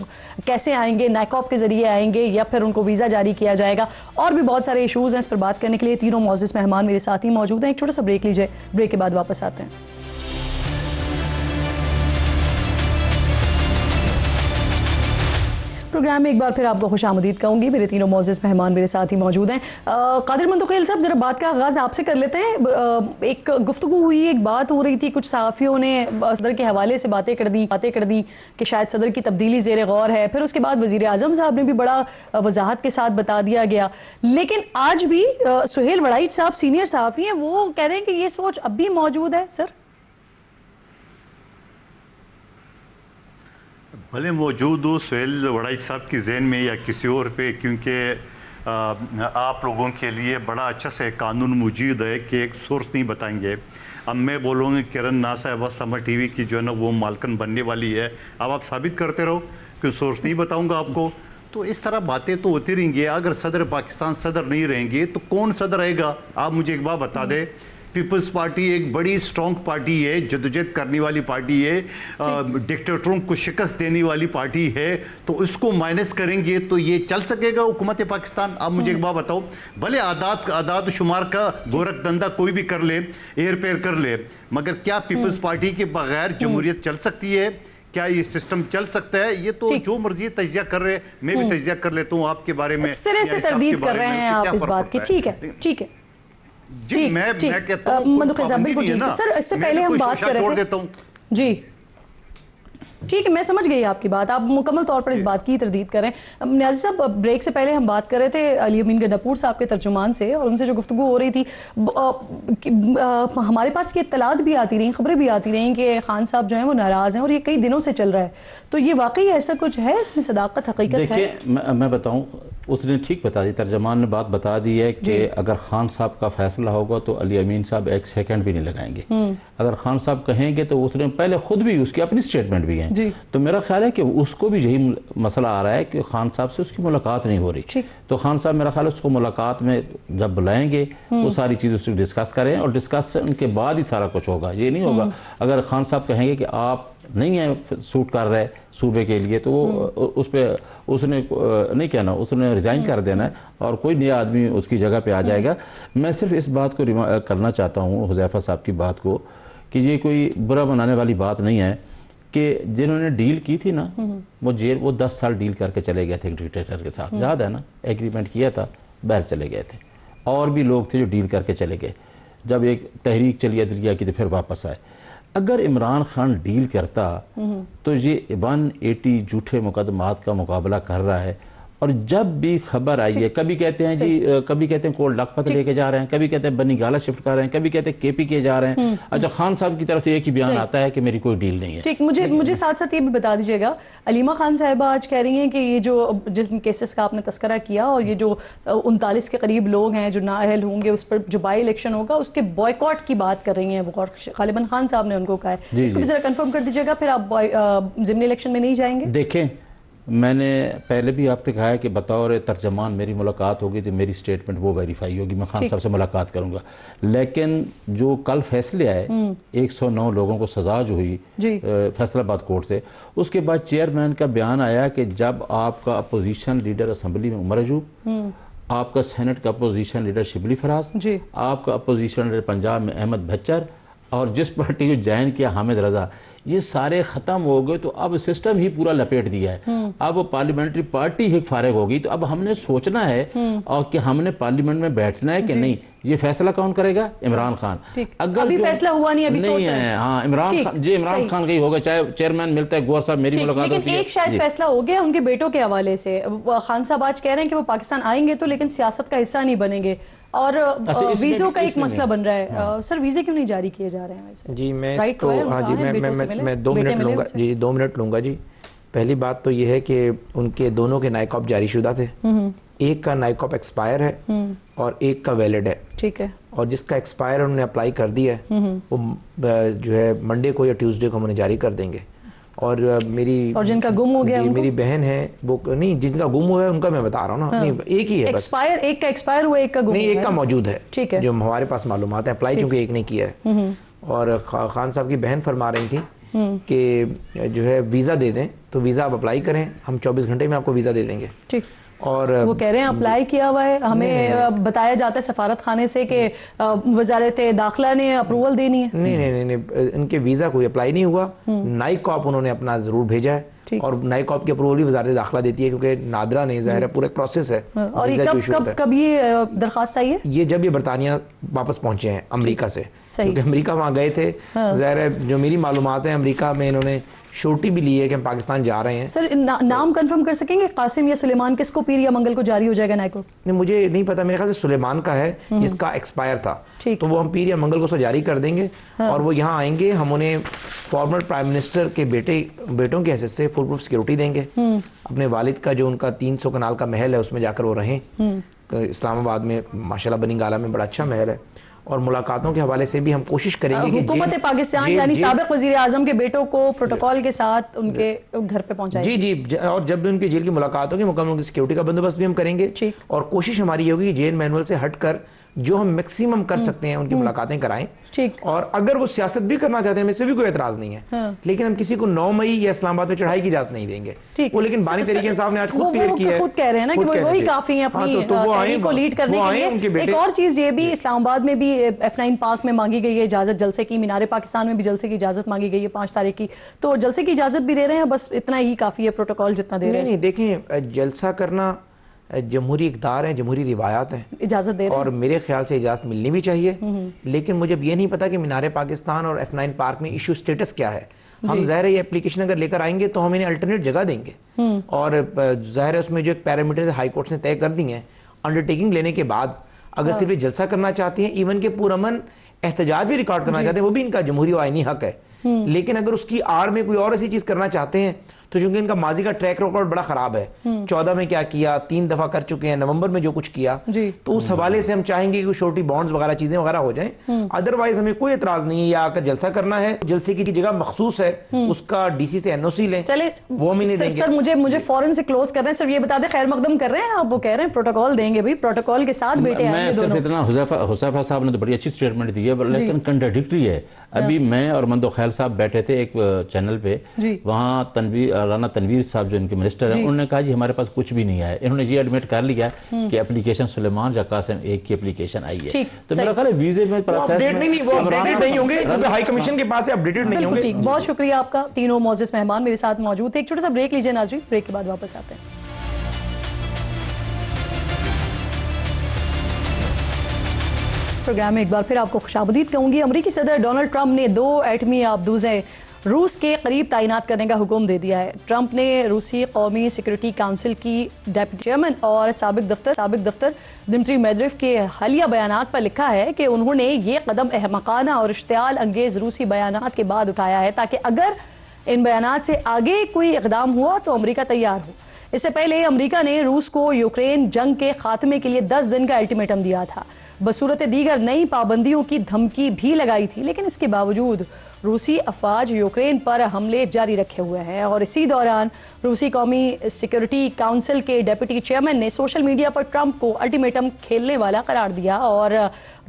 कैसे आएंगे, नाकॉब के जरिए आएंगे या फिर उनको वीजा जारी किया जाएगा, और भी बहुत सारे इशूज हैं। इस पर बात करने के लिए तीनों मौजूद मेहमान मेरे साथ ही मौजूद हैं। एक छोटा सा ब्रेक लीजिए, ब्रेक के बाद वापस आते हैं। प्रोग्राम में एक बार फिर आपको खुशामदीद कहूँगी। मेरे तीनों मौजूद मेहमान मेरे साथ ही मौजूद हैं। कादिर मंतुकील साहब, ज़रा बात का आगाज़ आपसे कर लेते हैं। एक गुफ्तगू हुई, एक बात हो रही थी, कुछ सहाफ़ियों ने सदर के हवाले से बातें कर दी कि शायद सदर की तब्दीली ज़ेर गौर है। फिर उसके बाद वज़ीर आज़म साहब ने भी बड़ा वजाहत के साथ बता दिया गया, लेकिन आज भी सुहेल वड़ाइच साहब सीनियर सहाफ़ी हैं, वो कह रहे हैं कि ये सोच अब भी मौजूद है। सर भले मौजूद हो सुहेल वड़ाइच साहब की जहन में या किसी और पे, क्योंकि आप लोगों के लिए बड़ा अच्छा से कानून मौजूद है कि एक सोर्स नहीं बताएंगे। अब मैं बोलूँगी किरण नासा बस समर TV की जो है ना वो मालकन बनने वाली है, अब आप साबित करते रहो कि सोर्स नहीं बताऊँगा आपको, तो इस तरह बातें तो होती रहेंगी। अगर सदर पाकिस्तान सदर नहीं रहेंगे तो कौन सदर रहेगा? आप मुझे एक बात बता दें, पीपल्स पार्टी एक बड़ी स्ट्रॉन्ग पार्टी है, जदोजहद करने वाली पार्टी है, डिक्टेटरों को शिकस्त देने वाली पार्टी है, तो इसको माइनस करेंगे तो ये चल सकेगा हुकूमत पाकिस्तान? आप मुझे एक बात बताओ, भले आदात शुमार का गोरख धंधा कोई भी कर ले, एयर पेयर कर ले, मगर क्या पीपल्स पार्टी के बगैर जमहूरियत चल सकती है? क्या ये सिस्टम चल सकता है? ये तो जो मर्जी तजिया कर रहे हैं, मैं भी तजिया कर लेता हूँ आपके बारे में, सिरे से तरदीद कर रहे हैं आप इस बात की। ठीक है, ठीक है जी, मैं कहता हूं बिल्कुल ठीक है। सर इससे पहले हम बात कर रहे थे जी, ठीक है, मैं समझ गई आपकी बात, आप मुकम्मल तौर पर इस बात की तरदीद करें। न्याज़ी साहब, ब्रेक से पहले हम बात कर रहे थे अली अमीन गंडापुर साहब के तर्जुमान से, और उनसे जो गुफ्तगू हो रही थी, हमारे पास ये इत्तलात भी आती रही, खबरें भी आती रही कि खान साहब जो हैं वो नाराज़ हैं, और ये कई दिनों से चल रहा है, तो ये वाकई ऐसा कुछ है, इसमें सदाकत हकीकत है? देखिए मैं बताऊँ, उसने ठीक बता दी, तर्जमान ने बात बता दी है कि अगर खान साहब का फैसला होगा तो अली अमीन साहब एक सेकंड भी नहीं लगाएंगे। अगर खान साहब कहेंगे तो उसने पहले खुद भी उसकी अपनी स्टेटमेंट भी है, तो मेरा ख्याल है कि उसको भी यही मसला आ रहा है कि खान साहब से उसकी मुलाकात नहीं हो रही। तो खान साहब मेरा ख्याल है उसको मुलाकात में जब बुलाएंगे वो सारी चीज़ उससे डिस्कस करें और डिस्कशन के बाद ही सारा कुछ होगा। ये नहीं होगा अगर खान साहब कहेंगे कि आप नहीं है सूट कर रहे सूबे के लिए तो वो उस पर उसने नहीं कहना, उसने रिज़ाइन कर देना है और कोई नया आदमी उसकी जगह पे आ जाएगा। मैं सिर्फ इस बात को करना चाहता हूँ हुज़ैफ़ा साहब की बात को कि ये कोई बुरा बनाने वाली बात नहीं है कि जिन्होंने डील की थी ना वो 10 साल डील करके चले गए थे एक डिक्टेटर के साथ, याद है ना, एग्रीमेंट किया था, बाहर चले गए थे। और भी लोग थे जो डील करके चले गए, जब एक तहरीक चली अदलिया की तो फिर वापस आए। अगर इमरान खान डील करता तो ये 180 झूठे मुकदमात का मुकाबला कर रहा है। और जब भी खबर आई है, कभी कहते हैं जी, कभी कहते हैं कोल्ड लखपत लेके जा रहे हैं, कभी कहते हैं बनी गाला शिफ्ट कर रहे हैं, कभी कहते हैं केपी के जा रहे हैं। अच्छा, खान साहब की तरफ से एक ही बयान आता है कि मेरी कोई डील नहीं है। ठीक, मुझे साथ साथ ये भी बता दीजिएगा, अलीमा खान साहिबा आज कह रही हैं कि ये जो जिस केसेस का आपने तस्करा किया और ये जो 39 के करीब लोग हैं जो नाअहल होंगे उस पर जो बाई इलेक्शन होगा उसके बॉयकॉट की बात कर रही हैं वो, और गालिबन खान साहब ने उनको कहा है। इसको भी जरा कंफर्म कर दीजिएगा, फिर आप ज़िमनी इलेक्शन में नहीं जाएंगे। देखें, मैंने पहले भी आपसे कहा है कि बतौर तर्जमान मेरी मुलाकात होगी तो मेरी स्टेटमेंट वो वेरीफाई होगी, मैं खान साहब से मुलाकात करूंगा। लेकिन जो कल फैसले आए 109 लोगों को सज़ा जो हुई फैसलाबाद कोर्ट से, उसके बाद चेयरमैन का बयान आया कि जब आपका अपोजिशन लीडर असम्बली में उमर अयूब, आपका सेनेट का अपोजिशन लीडर शिबली फराज, आपका अपोजिशन लीडर पंजाब में अहमद भच्चर और जिस पार्टी को ज्वाइन किया हामिद रजा, ये सारे ख़त्म हो गए तो अब सिस्टम ही पूरा लपेट दिया है। अब पार्लियामेंट्री पार्टी ही फारिग होगी, तो अब हमने सोचना है और कि हमने पार्लियामेंट में बैठना है कि नहीं। ये फैसला कौन करेगा? इमरान खान। अगर अभी फैसला हुआ नहीं, अभी नहीं है। हाँ, इमरान खान का ही होगा, चाहे चेयरमैन मिलता है, गौर साहब मेरी मुलाकात होती है। एक शायद फैसला हो गया उनके बेटों के हवाले से। खान साहब आज कह रहे हैं कि वो पाकिस्तान आएंगे तो लेकिन सियासत का हिस्सा नहीं बनेंगे, और वीज़ों का एक मसला बन रहा है। सर, वीज़े क्यों नहीं जारी किए जा रहे हैं वैसे? जी मैं इसको हाँ जी मैं 2 मिनट लूँगा जी, 2 मिनट लूँगा जी। पहली बात तो ये है कि उनके दोनों के नाइकॉप जारी शुदा थे, एक का नाइकॉप एक्सपायर है और एक का वैलिड है। ठीक है। और जिसका एक्सपायर उन्होंने अप्लाई कर दिया है वो जो है मंडे को या ट्यूसडे को हम उन्हें जारी कर देंगे। और जिनका गुम हो गया, मेरी बहन है वो नहीं, जिनका गुम हुआ है उनका मैं बता रहा हूँ ना। नहीं, एक ही है बस, एक का एक्सपायर हुआ, एक का गुम नहीं, एक का मौजूद है। ठीक है, जो हमारे पास मालूमात है, अप्लाई चूंकि एक ने किया है। और खान साहब की बहन फरमा रही थी कि जो है वीज़ा दे दें, तो वीज़ा आप अप्लाई करें, हम 24 घंटे में आपको वीज़ा दे देंगे। ठीक। और वो कह रहे हैं अप्लाई किया हुआ है, हमें बताया जाता है सफारत खाने से कि वजारत दाखिला ने अप्रूवल देनी है। नहीं, इनके वीज़ा कोई अप्लाई नहीं हुआ। नाइकॉप उन्होंने अपना ज़रूर भेजा है और नाइकॉप की अप्रूवल भी वजारत दाखिला देती है, क्योंकि नादरा नहीं, ज़ाहिर है पूरा एक प्रोसेस है। और कब ये दरखास्त आई है? ये जब ये बरतानिया वापस पहुंचे हैं अमेरिका से, क्योंकि अमेरिका वहाँ गए थे। ज़ाहिर है जो मेरी मालूमात है अमेरिका में इन्होंने शोटी भी ली है कि हम पाकिस्तान जा रहे हैं। सर, नाम कंफर्म कर सकेंगे, कासिम या सुलेमान, किसको पीर या मंगल को जारी हो जाएगा नाइको? नहीं, मुझे नहीं पता, मेरे ख्याल से सुलेमान का है जिसका एक्सपायर था, तो वो हम पीर या मंगल को जारी कर देंगे। और वो यहाँ आएंगे, हम उन्हें फॉर्मर प्राइम मिनिस्टर के बेटों की हैसियत से फुल प्रूफ सिक्योरिटी देंगे। अपने वालिद का जो उनका 300 कनाल का महल है उसमें जाकर वो रहें। इस्लामाबाद में माशाल्लाह बनी गाला में बड़ा अच्छा महल है। और मुलाकातों के हवाले से भी हम कोशिश करेंगे कि हुकूमत पाकिस्तान यानी साबिक वज़ीर आज़म के बेटों को प्रोटोकॉल के साथ उनके घर पे पहुंचाएं। जी, और जब भी उनकी जेल की मुलाकात होगी मुकम्मल उनकी सिक्योरिटी का बंदोबस्त भी हम करेंगे। और कोशिश हमारी होगी जेल मैनुअल से हटकर जो हम मैक्सिमम कर सकते हैं उनकी मुलाकातें कराएं। ठीक। और अगर वो सियासत भी करना चाहते हैं, इस पर भी कोई एतराज नहीं है, लेकिन हम किसी को 9 मई या इस्लामाबाद में चढ़ाई की इजाजत नहीं देंगे। वो लेकिन बानी तरीके साहब ने आज खुद क्लियर किया है, खुद कह रहे हैं ना कि वही काफी है अपनी तहरीक को लीड करने के लिए। एक और चीज ये भी, इस्लामाबाद में भी F9 पार्क में मांगी गई है इजाजत जलसे की, मीनारे पाकिस्तान में भी जलसे की इजाजत मांगी गई है 5 तारीख की, तो जलसे की इजाजत भी दे रहे हैं, बस इतना ही काफी है प्रोटोकॉल जितना दे रहे हैं। नहीं, देखें जलसा करना जमहूरी इक़्तिदार हैं, जमहूरी रिवायात हैं, इजाज़त दे रहे हैं और मेरे ख्याल से इजाज़त मिलनी भी चाहिए। लेकिन मुझे ये नहीं पता कि मीनारे पाकिस्तान और F9 पार्क में इशू स्टेटस क्या है। हम ज़ाहिर है ये एप्लीकेशन अगर लेकर आएंगे तो हम इन्हें अल्टरनेट जगह देंगे, और ज़ाहिर है उसमें जो एक पैरामीटर्स हाई कोर्ट ने तय कर दी हैं, अंडरटेकिंग लेने के बाद अगर सिर्फ जलसा करना चाहते हैं, इवन के पुरअमन एहतजाज भी रिकॉर्ड करना चाहते हैं, वो भी इनका जमहूरी और आईनी हक है। लेकिन अगर उसकी आड़ में कोई और ऐसी चीज़ करना चाहते हैं तो चूंकि इनका माजी का ट्रैक रिकॉर्ड बड़ा खराब है, 14 में क्या किया, 3 दफा कर चुके हैं, नवंबर में जो कुछ किया, तो उस हवाले से हम चाहेंगे कि छोटी बॉन्ड्स वगैरह चीजें वगैरह हो जाएं। अदरवाइज हमें कोई एतराज नहीं है, या आकर जलसा करना है, जलसे की जगह मखसूस है, उसका डीसी से एनओसी लें, चले वो हम नहीं देंगे। सर मुझे फौरन से क्लोज कर रहे हैं, सिर्फ ये बता दें खैर मकदम कर रहे हैं आप, वो कह रहे हैं प्रोटोकॉल देंगे, भाई प्रोटोकॉल के साथ बेटे आएंगे दोनों। सिर्फ इतना, हुज़ैफा साहब ने तो बड़ी अच्छी स्टेटमेंट दी है, लेकिन कंट्राडिक्टरी है। अभी मैं और मंदो खैल साहब बैठे थे एक चैनल पे, वहाँ राना तनवीर साहब जो इनके मिनिस्टर हैं, उन्होंने कहा जी हमारे पास कुछ भी नहीं है। इन्होंने ये एडमिट कर लिया कि एप्लीकेशन सुलेमान या कासिम एक की एप्लीकेशन आई है। तो मेरा ख्याल है वीजे में प्रोसेस नहीं होंगे, क्योंकि हाई कमीशन के पास अपडेटेड नहीं होंगे। बहुत शुक्रिया आपका, तीनों मौजूद मेहमान मेरे साथ मौजूद थे। एक छोटा सा ब्रेक लीजिए नाज़रीन, ब्रेक के बाद वापस आते हैं। प्रोग्राम में एक बार फिर आपको खुशामदीद कहूंगी। अमेरिकी सदर डोनाल्ड ट्रंप ने 2 एटमी आबदूज़ें रूस के करीब तैनात करने का हुक्म दे दिया है। ट्रंप ने रूसी कौमी सिक्योरिटी काउंसिल की डेप्यूटी चेयरमैन और साबिक दफ्तर दिमित्री मेदवेदेव के हालिया बयानात पर लिखा है कि उन्होंने ये कदम अहमकाना और इश्तियाल अंगेज रूसी बयानात के बाद उठाया है, ताकि अगर इन बयानात से आगे कोई इक़दाम हुआ तो अमेरिका तैयार हो। इससे पहले अमेरिका ने रूस को यूक्रेन जंग के खात्मे के लिए 10 दिन का अल्टीमेटम दिया था, बसूरत दीगर नई पाबंदियों की धमकी भी लगाई थी, लेकिन इसके बावजूद रूसी अफवाज यूक्रेन पर हमले जारी रखे हुए हैं। और इसी दौरान रूसी कौमी सिक्योरिटी काउंसिल के डेप्यूटी चेयरमैन ने सोशल मीडिया पर ट्रंप को अल्टीमेटम खेलने वाला करार दिया और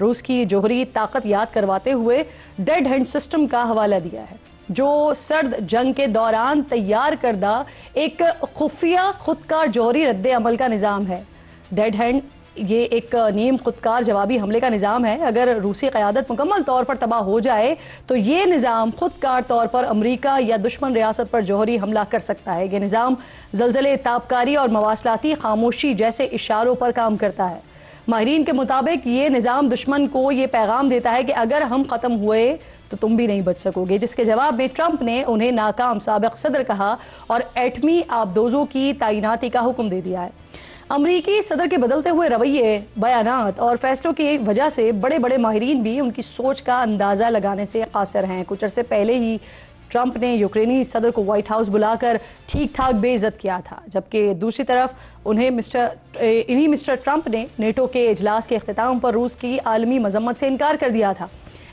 रूस की जोहरी ताकत याद करवाते हुए डेड हैंड सिस्टम का हवाला दिया है, जो सर्द जंग के दौरान तैयार करदा एक खुफिया खुदकार जोहरी रद्द अमल का निज़ाम है। डेड हैंड ये एक नीम खुदकार जवाबी हमले का निज़ाम है। अगर रूसी क़यादत मुकम्मल तौर पर तबाह हो जाए तो ये निज़ाम खुदकार तौर पर अमरीका या दुश्मन रियासत पर जौहरी हमला कर सकता है। ये निज़ाम ज़लज़ले, ताबकारी और मवासलाती खामोशी जैसे इशारों पर काम करता है। माहिरीन के मुताबिक ये निज़ाम दुश्मन को ये पैगाम देता है कि अगर हम ख़त्म हुए तो तुम भी नहीं बच सकोगे, जिसके जवाब में ट्रंप ने उन्हें नाकाम साबिक़ सदर कहा और एटमी आबदोज़ों की तैनाती का हुक्म दे दिया है। अमरीकी सदर के बदलते हुए रवैये, बयानात और फैसलों की वजह से बड़े बड़े माहिरीन भी उनकी सोच का अंदाज़ा लगाने से कासिर हैं। कुछ अरसे पहले ही ट्रंप ने यूक्रेनी सदर को व्हाइट हाउस बुलाकर ठीक ठाक बेइज्जत किया था, जबकि दूसरी तरफ उन्हें मिस्टर ट्रंप ने नेटो के इजलास के अख्तिताम पर रूस की आलमी मजम्मत से इनकार कर दिया था।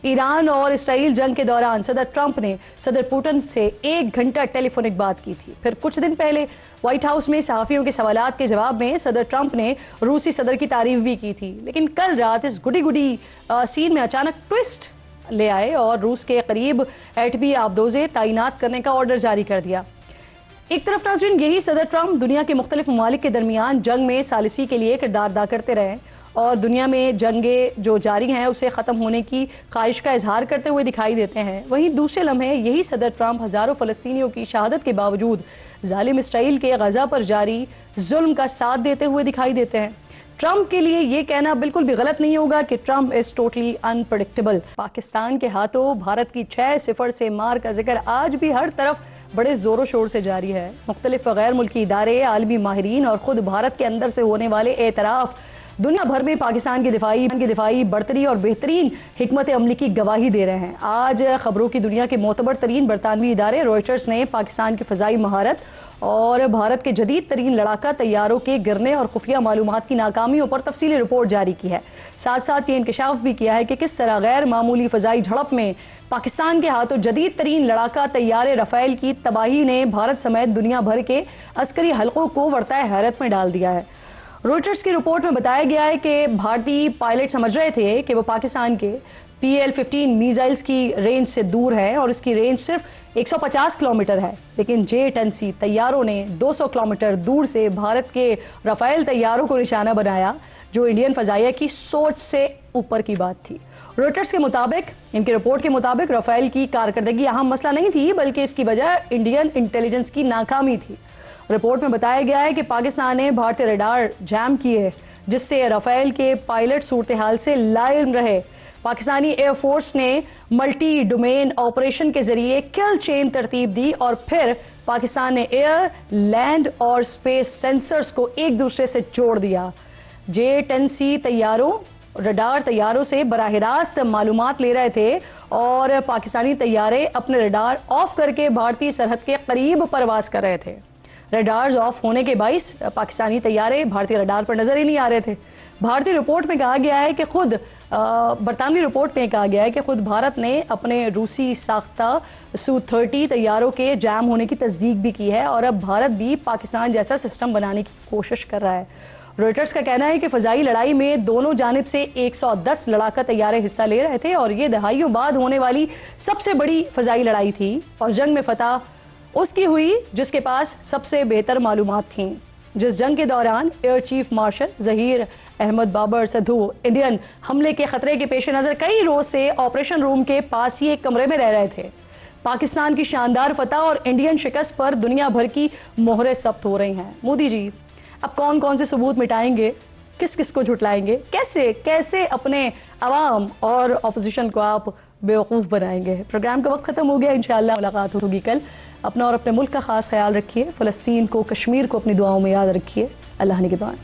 ईरान और इसराइल जंग के दौरान सदर ट्रंप ने सदर पुतिन से 1 घंटा टेलीफोनिक बात की थी। फिर कुछ दिन पहले व्हाइट हाउस में सहाफ़ियों के सवालात के जवाब में सदर ट्रंप ने रूसी सदर की तारीफ भी की थी, लेकिन कल रात इस गुडी सीन में अचानक ट्विस्ट ले आए और रूस के करीब एटमी आबदोज़ें तैनात करने का ऑर्डर जारी कर दिया। एक तरफ नाज़रीन यही सदर ट्रंप दुनिया के मुख्तलिफ ममालिक के दरमियान जंग में सालिसी के लिए किरदार अदा करते रहे और दुनिया में जंगें जो जारी हैं उसे ख़त्म होने की ख्वाहिश का इजहार करते हुए दिखाई देते हैं। वहीं दूसरे लम्हे यही सदर ट्रंप हज़ारों फ़लस्तीनियों की शहादत के बावजूद ज़ालिम इसराइल के गज़ा पर जारी जुल्म का साथ देते हुए दिखाई देते हैं। ट्रंप के लिए ये कहना बिल्कुल भी गलत नहीं होगा कि Trump is totally unpredictable. Pakistan के हाथों भारत की 6-0 से मार का जिक्र आज भी हर तरफ बड़े ज़ोरों शोर से जारी है। मुख्तलिफ गैर मुल्की इदारे, आलमी माहिरीन और ख़ुद भारत के अंदर से होने वाले एतराफ़ दुनिया भर में पाकिस्तान की दिफाई बढ़तरी और बेहतरीन हिकमत अमली की गवाही दे रहे हैं। आज खबरों की दुनिया के मोतबर तरीन बरतानवी इदारे रॉयटर्स ने पाकिस्तान की फ़ज़ाई महारत और भारत के जदीद तरीन लड़ाका तैयारों के गिरने और खुफिया मालूमात की नाकामियों पर तफसीली रिपोर्ट जारी की है। साथ साथ ये इंकशाफ भी किया है कि किस तरह गैर मामूली फ़ज़ाई झड़प में पाकिस्तान के हाथों जदीद तरीन लड़ाका तैयारे रफ़ेल की तबाही ने भारत समेत दुनिया भर के अस्करी हलकों को वर्ताए हैरत में डाल दिया है। रॉयटर्स की रिपोर्ट में बताया गया है कि भारतीय पायलट समझ रहे थे कि वो पाकिस्तान के PL-15 मिसाइल्स की रेंज से दूर है और इसकी रेंज सिर्फ 150 किलोमीटर है, लेकिन J-10C तैयारों ने 200 किलोमीटर दूर से भारत के राफेल तैयारों को निशाना बनाया, जो इंडियन फ़ज़ाइया की सोच से ऊपर की बात थी। रॉयटर्स के मुताबिक, इनकी रिपोर्ट के मुताबिक राफेल की कारकर्दगी अहम मसला नहीं थी, बल्कि इसकी वजह इंडियन इंटेलिजेंस की नाकामी थी। रिपोर्ट में बताया गया है कि पाकिस्तान ने भारतीय रडार जैम किए, जिससे राफेल के पायलट सूरत हाल से लाइल रहे। पाकिस्तानी एयरफोर्स ने मल्टी डोमेन ऑपरेशन के जरिए किल चेन तरतीब दी और फिर पाकिस्तान ने एयर, लैंड और स्पेस सेंसर्स को एक दूसरे से जोड़ दिया। J-10C तैयारों रडार तैयारों से बराह रास्त मालूमात ले रहे थे और पाकिस्तानी तैयारे अपने रडार ऑफ करके भारतीय सरहद के करीब परवास कर रहे थे। रडार्स ऑफ होने के बाइस पाकिस्तानी तैयारे भारतीय रडार पर नजर ही नहीं आ रहे थे। भारतीय रिपोर्ट में कहा गया है कि खुद बरतानवी रिपोर्ट में कहा गया है कि खुद भारत ने अपने रूसी साख्ता Su-30 तैयारों के जैम होने की तस्दीक भी की है और अब भारत भी पाकिस्तान जैसा सिस्टम बनाने की कोशिश कर रहा है। रॉयटर्स का कहना है कि फ़ज़ाई लड़ाई में दोनों जानिब से 110 लड़ाका तैयारे हिस्सा ले रहे थे और ये दहाइयों बाद होने वाली सबसे बड़ी फ़ज़ाई लड़ाई थी और जंग में फ़तह उसकी हुई जिसके पास सबसे बेहतर मालूमात थीं। जिस जंग के दौरान air chief marshal Zaheer Ahmed Babar Sidhu Indian हमले के खतरे के पेश नज़र कई रोज़ से ऑपरेशन रूम के पास ही एक कमरे में रह रहे थे। पाकिस्तान की शानदार फतह और इंडियन शिकस्त पर दुनिया भर की मोहरें सख्त हो रही हैं। मोदी जी अब कौन कौन से सबूत मिटाएंगे, किस किस को झुटलाएंगे, कैसे कैसे अपने अवाम और अपोजिशन को आप बेवकूफ़ बनाएंगे। प्रोग्राम का वक्त ख़त्म हो गया, इंशाअल्लाह मुलाकात होगी कल। अपना और अपने मुल्क का ख़ास ख्याल रखिए। फ़लस्तीन को, कश्मीर को अपनी दुआओं में याद रखिए। अल्लाह निगहबान।